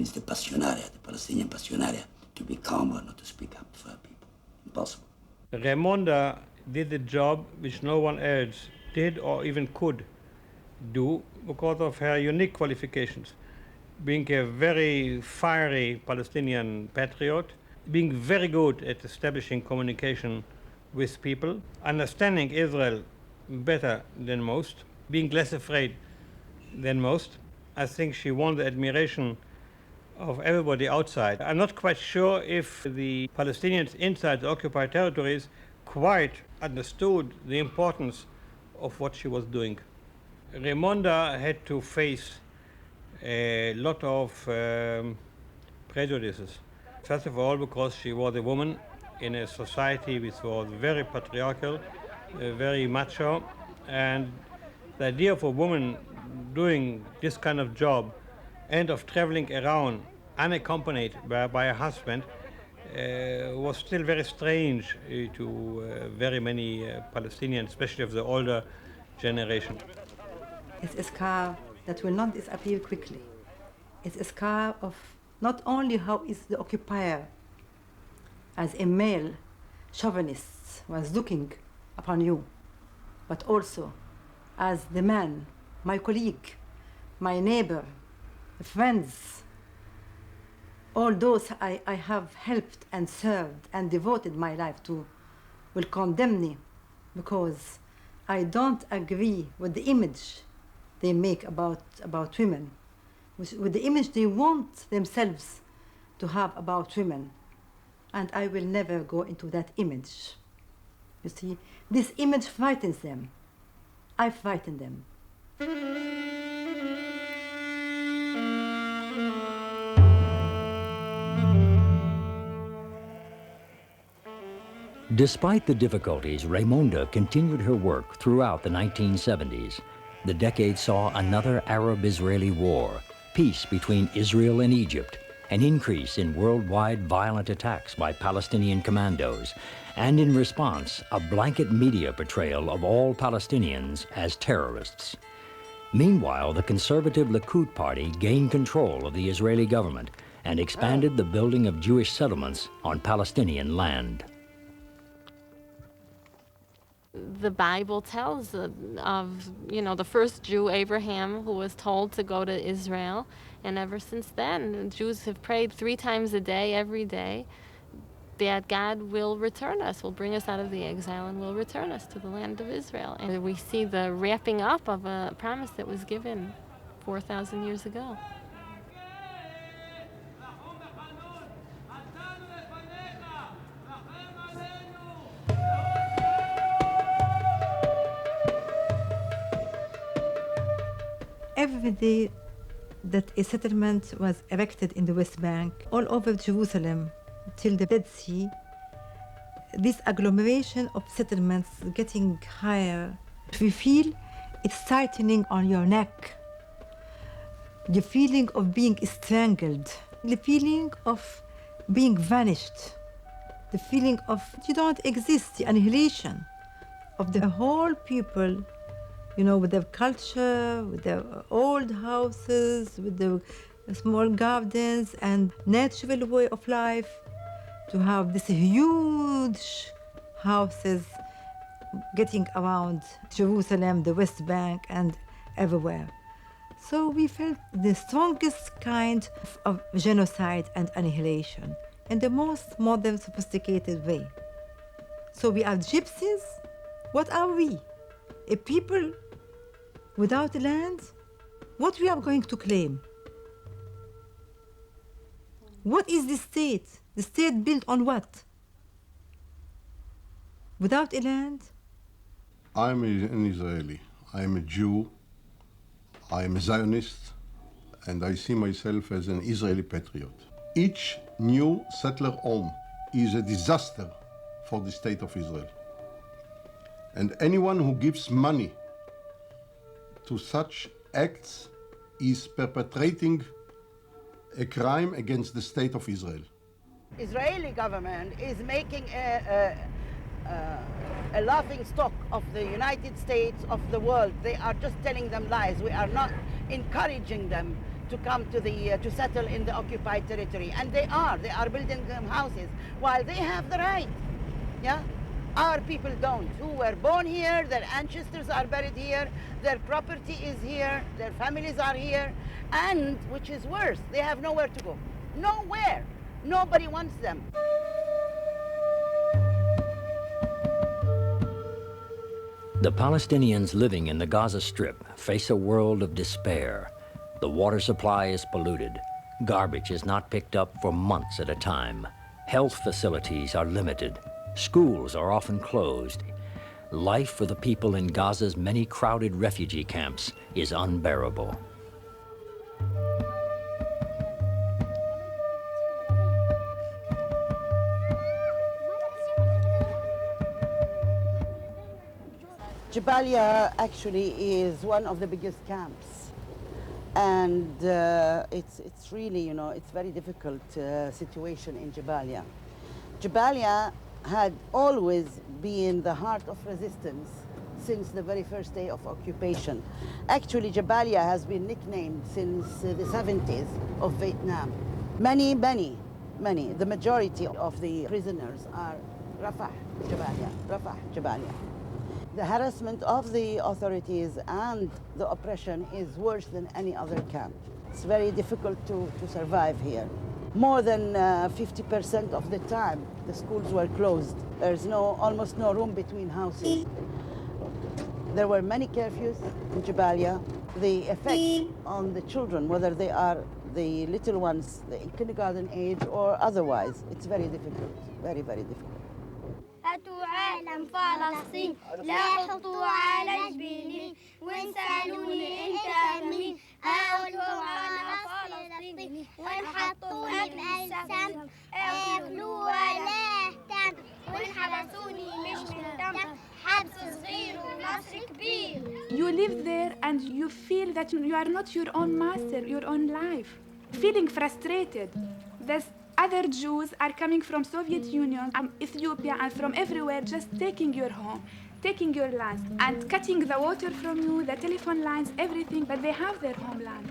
It's the passionaria, the Palestinian passionaria, to be calmer, not to speak up for people. Impossible. Raimonda did a job which no one else did or even could do because of her unique qualifications. Being a very fiery Palestinian patriot, being very good at establishing communication with people, understanding Israel better than most, being less afraid than most. I think she won the admiration of everybody outside. I'm not quite sure if the Palestinians inside the occupied territories quite understood the importance of what she was doing. Raimonda had to face a lot of prejudices. First of all, because she was a woman in a society which was very patriarchal, very macho, and the idea of a woman doing this kind of job and of traveling around unaccompanied by a husband was still very strange to very many Palestinians, especially of the older generation. It's a scar that will not disappear quickly. It's a scar of not only how is the occupier as a male chauvinist was looking upon you, but also as the man, my colleague, my neighbor, friends, all those I have helped and served and devoted my life to will condemn me because I don't agree with the image they make about women, with the image they want themselves to have about women. And I will never go into that image. You see, this image frightens them. I frighten them. Despite the difficulties, Raimonda continued her work throughout the 1970s. The decade saw another Arab-Israeli war, peace between Israel and Egypt, an increase in worldwide violent attacks by Palestinian commandos, and in response, a blanket media portrayal of all Palestinians as terrorists. Meanwhile, the conservative Likud party gained control of the Israeli government and expanded the building of Jewish settlements on Palestinian land. The Bible tells of, the first Jew, Abraham, who was told to go to Israel. And ever since then, Jews have prayed 3 times a day, every day, that God will return us, will bring us out of the exile and will return us to the land of Israel. And we see the wrapping up of a promise that was given 4,000 years ago. Every day that a settlement was erected in the West Bank, all over Jerusalem, till the Dead Sea, this agglomeration of settlements getting higher, we feel it's tightening on your neck. The feeling of being strangled, the feeling of being vanished, the feeling of you don't exist, the annihilation of the whole people, with their culture, with their old houses, with the small gardens and natural way of life, to have these huge houses getting around Jerusalem, the West Bank, and everywhere. So we felt the strongest kind of genocide and annihilation in the most modern, sophisticated way. So we are gypsies. What are we? A people without land? What we are going to claim? What is the state? The state built on what? Without a land? I'm an Israeli. I'm a Jew. I'm a Zionist, and I see myself as an Israeli patriot. Each new settler home is a disaster for the state of Israel. And anyone who gives money to such acts is perpetrating a crime against the state of Israel. Israeli government is making a laughing stock of the United States, of the world. They are just telling them lies. We are not encouraging them to come to settle in the occupied territory, and they are building houses while they have the right. Yeah, our people don't. Who were born here, their ancestors are buried here, their property is here, their families are here, and which is worse, they have nowhere to go. Nowhere. Nobody wants them. The Palestinians living in the Gaza Strip face a world of despair. The water supply is polluted. Garbage is not picked up for months at a time. Health facilities are limited. Schools are often closed. Life for the people in Gaza's many crowded refugee camps is unbearable. Jabalia actually is one of the biggest camps, and it's really, you know, it's very difficult situation in Jabalia. Jabalia had always been the heart of resistance since the very first day of occupation. Actually, Jabalia has been nicknamed since the 70s of Vietnam. Many, the majority of the prisoners are Rafah, Jabalia. The harassment of the authorities and the oppression is worse than any other camp. It's very difficult to survive here. More than 50% of the time, the schools were closed. There's almost no room between houses. There were many curfews in Jabalia. The effect on the children, whether they are the little ones, the kindergarten age or otherwise, it's very difficult, very, very difficult. عالم فلسطين لا حطوا على جبيني وين سألوني انت مين اقولهم انا فلسطيني وين حطوني بالسم اكلوا ولا اهتم وين حبسوني مش مهتم حبس صغير ونصر كبير. You live there and you feel that you are not your own master, your own life. Feeling frustrated. There's other Jews are coming from Soviet Union, Ethiopia, and from everywhere, just taking your home, taking your land, and cutting the water from you, the telephone lines, everything, but they have their homeland,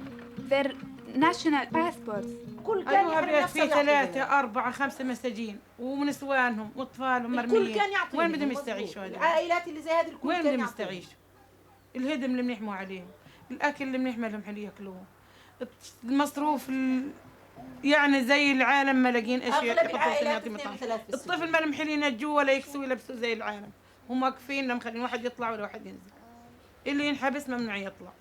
their national passports. أيها بيت فيه 3 4 5 مساجين ونسوانهم واطفالهم مرميين. وين بدهم يستعيشوا هذول؟ العائلات اللي زي هذه الكل وين بدهم يستعيشوا؟ الهدم اللي بنحموا عليهم، الأكل اللي بنحملهم حلو ياكلوه، المصروف يعني زي العالم ما لاقين اشياء يحطوا مطعم. الطفل ما محلين جوا ولا يكسوا يلبسوا زي العالم. هم واقفين لما مخلين واحد يطلع ولا واحد ينزل. اللي ينحبس ممنوع يطلع.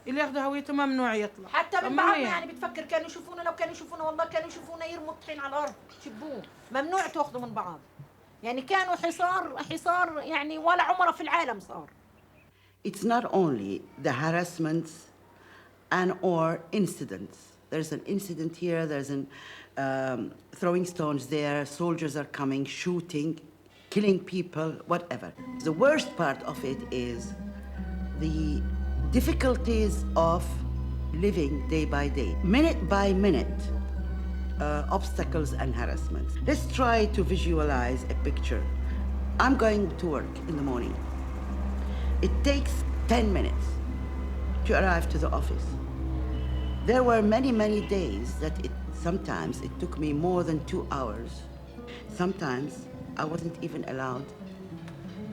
اللي ياخذوا هويته ممنوع يطلع. حتى من بعضنا يعني بتفكر كانوا يشوفونا، لو كانوا يشوفونا والله كانوا يشوفونا يرموا الطحين على الارض يشبوه. ممنوع تاخذوا من بعض. يعني كانوا حصار يعني ولا عمره في العالم صار. It's not only the harassments and or incidents. There's an incident here, there's an throwing stones there, soldiers are coming, shooting, killing people, whatever. The worst part of it is the difficulties of living day by day, minute by minute, obstacles and harassments. Let's try to visualize a picture. I'm going to work in the morning. It takes 10 minutes to arrive to the office. There were many days that sometimes it took me more than 2 hours. Sometimes I wasn't even allowed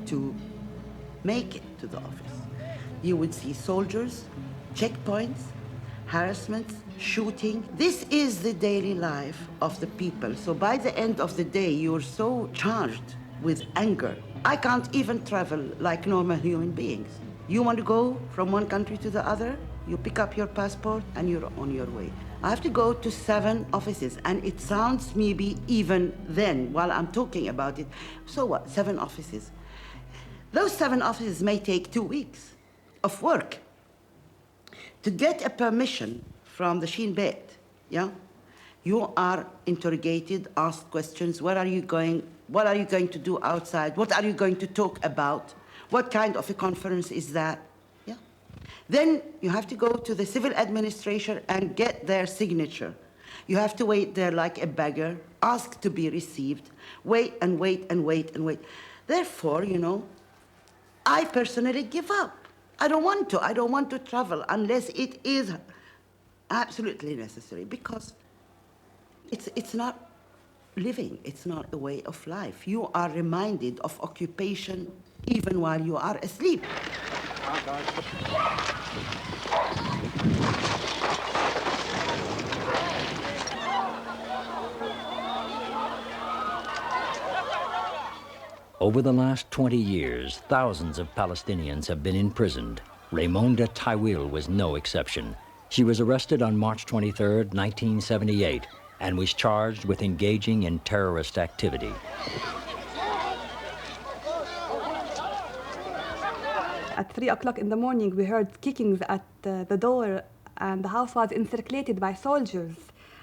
to make it to the office. You would see soldiers, checkpoints, harassments, shooting. This is the daily life of the people. So by the end of the day, you're so charged with anger. I can't even travel like normal human beings. You want to go from one country to the other? You pick up your passport and you're on your way. I have to go to 7 offices, and it sounds maybe even then while I'm talking about it. So what, 7 offices? Those 7 offices may take 2 weeks of work. To get a permission from the Shin Bet, yeah? You are interrogated, asked questions. Where are you going? What are you going to do outside? What are you going to talk about? What kind of a conference is that? Then you have to go to the civil administration and get their signature. You have to wait there like a beggar, ask to be received, wait and wait and wait and wait. Therefore, you know, I personally give up. I don't want to travel unless it is absolutely necessary, because it's not living, it's not a way of life. You are reminded of occupation even while you are asleep. Over the last 20 years, thousands of Palestinians have been imprisoned. Raymonda Tawil was no exception. She was arrested on March 23, 1978, and was charged with engaging in terrorist activity. At 3 o'clock in the morning, we heard kickings at the door, and the house was encirculated by soldiers.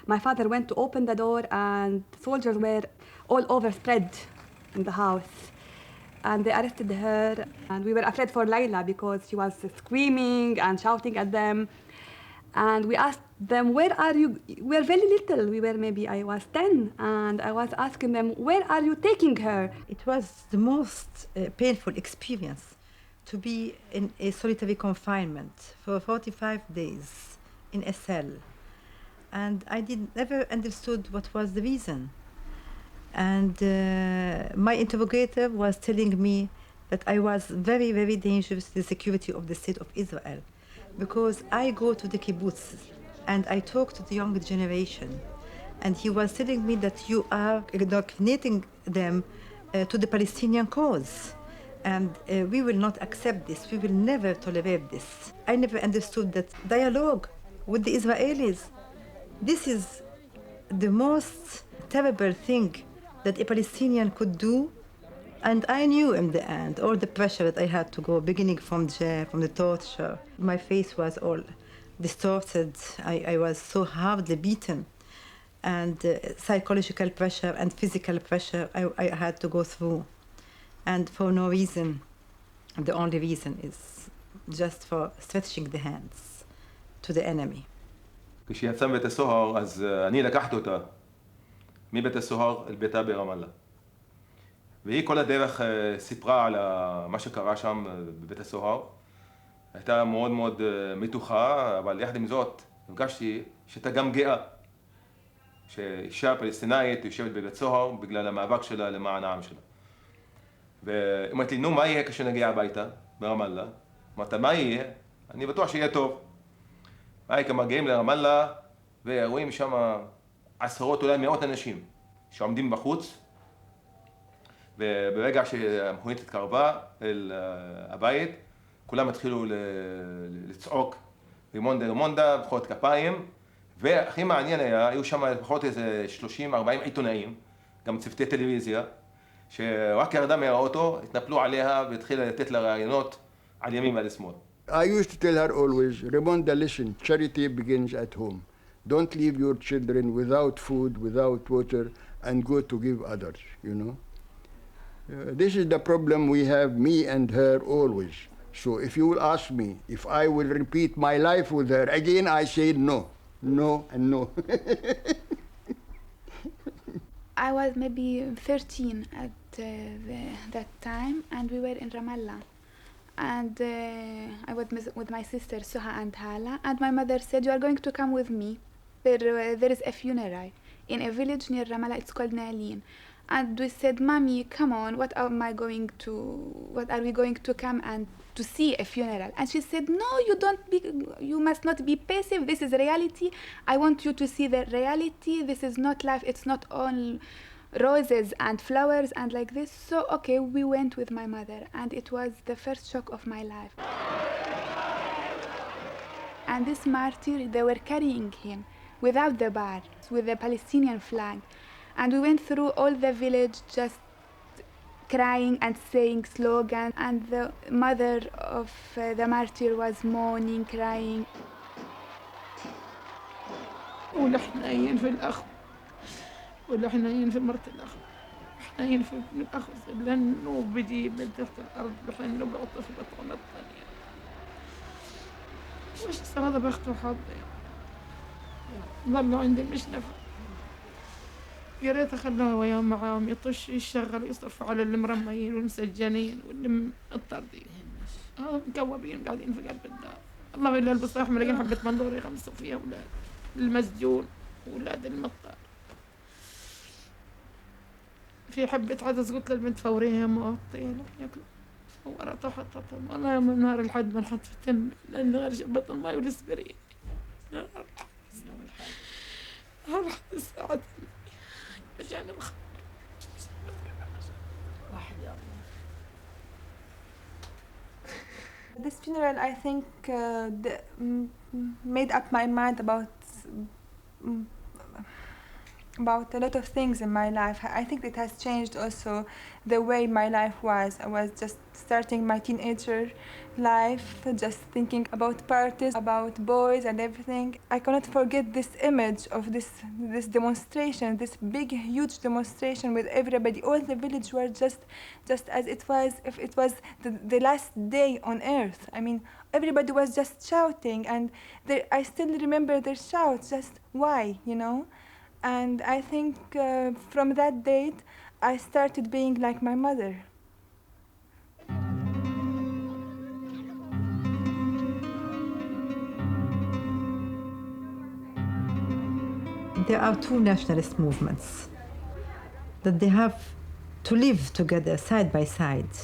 My father went to open the door, and soldiers were all over spread in the house. And they arrested her, and we were afraid for Layla because she was screaming and shouting at them. And we asked them, where are you? We were very little. We were maybe, I was 10, and I was asking them, where are you taking her? It was the most painful experience to be in a solitary confinement for 45 days in a cell. And I never understood what was the reason. And my interrogator was telling me that I was very, very dangerous to the security of the state of Israel, because I go to the kibbutz and I talk to the younger generation, and he was telling me that you are indoctrinating them to the Palestinian cause, and we will not accept this, we will never tolerate this. I never understood that dialogue with the Israelis, this is the most terrible thing that a Palestinian could do. And I knew in the end all the pressure that I had to go, beginning from jail, from the torture. My face was all distorted. I was so hardly beaten. And psychological pressure and physical pressure I had to go through. And for no reason. The only reason is just for stretching the hands to the enemy. כשיצא מבית הסוהר, אז אני לקחתי אותה מבית הסוהר אל ביתה ברם אללה. והיא כל הדרך סיפרה על מה שקרה שם בבית הסוהר. הייתה מאוד מאוד מתוחה, אבל יחד עם זאת הרגשתי שהייתה גם גאה. שאישה פלסטינאית יושבת בבית סוהר בגלל המאבק שלה למען העם שלה. ואמרתי לי, נו, מה יהיה כשנגיע הביתה ברם אללה? אמרת, מה יהיה? אני בטוח שיהיה טוב. היי, מגיעים לרם אללה ורואים שם עשרות, אולי מאות אנשים שעומדים בחוץ, וברגע שהמכונית התקרבה אל הבית, כולם התחילו לצעוק רימונדה רימונדה, מחיאות כפיים, והכי מעניין היה, היו שם לפחות איזה 30-40 עיתונאים, גם צוותי טלוויזיה, שרק ירדה מהאוטו, התנפלו עליה והתחילה לתת לה ראיונות על ימין ועל שמאל. I used to tell her always, Raymonda, listen, charity begins at home. Don't leave your children without food, without water, and go to give others, you know. This is the problem we have, me and her, always. So if you will ask me if I will repeat my life with her, again I say no, no, and no. I was maybe 13 at that time, and we were in Ramallah. And I was with my sisters, Suha and Hala, and my mother said, you are going to come with me. There is a funeral in a village near Ramallah, it's called Nalin. And we said, Mommy, come on, what are we going to come and to see a funeral? And she said, no, you must not be passive, this is reality. I want you to see the reality, this is not life, it's not all roses and flowers and like this. So, okay, we went with my mother, and it was the first shock of my life. And this martyr, they were carrying him without the bar, with the Palestinian flag. And we went through all the village just crying and saying slogans, and the mother of the martyr was moaning, crying. ونحن في الأخ ونحن في مرت الأخ نحن في ابن الأخ لأنه بدي من تحت الأرض لأنه بعطف بطن الثانية وش صار هذا بخت وحظي ظلوا عندي مش نفع يا ريت خلوه وياهم معاهم يطش يشغل يصرفوا على المرميين والمسجنين والطردين هذا مكوبين قاعدين في قلب الدار الله إلا البصاح ملاقين حبة بندور يغمسوا فيها أولاد المسجون وأولاد المطار. في حبة عدس قلت للبنت فوريها مغطية ياكلوا ورطة حطتهم والله من نهار الحد ما نحط في التم لأن غير جبت الماء والسبرين هالحد الساعة جاني الخبر واحد يا الله. This funeral, I think, made up my mind about a lot of things in my life. I think it has changed also the way my life was. I was just starting my teenager life, just thinking about parties, about boys and everything. I cannot forget this image of this demonstration, this big, huge demonstration with everybody. All the village were just as it was, if it was the last day on earth. I mean, everybody was just shouting, and I still remember their shouts, just why, you know? And I think from that date, I started being like my mother. There are two nationalist movements that they have to live together side by side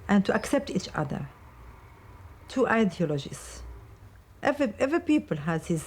and to accept each other. Two ideologies. Every people has his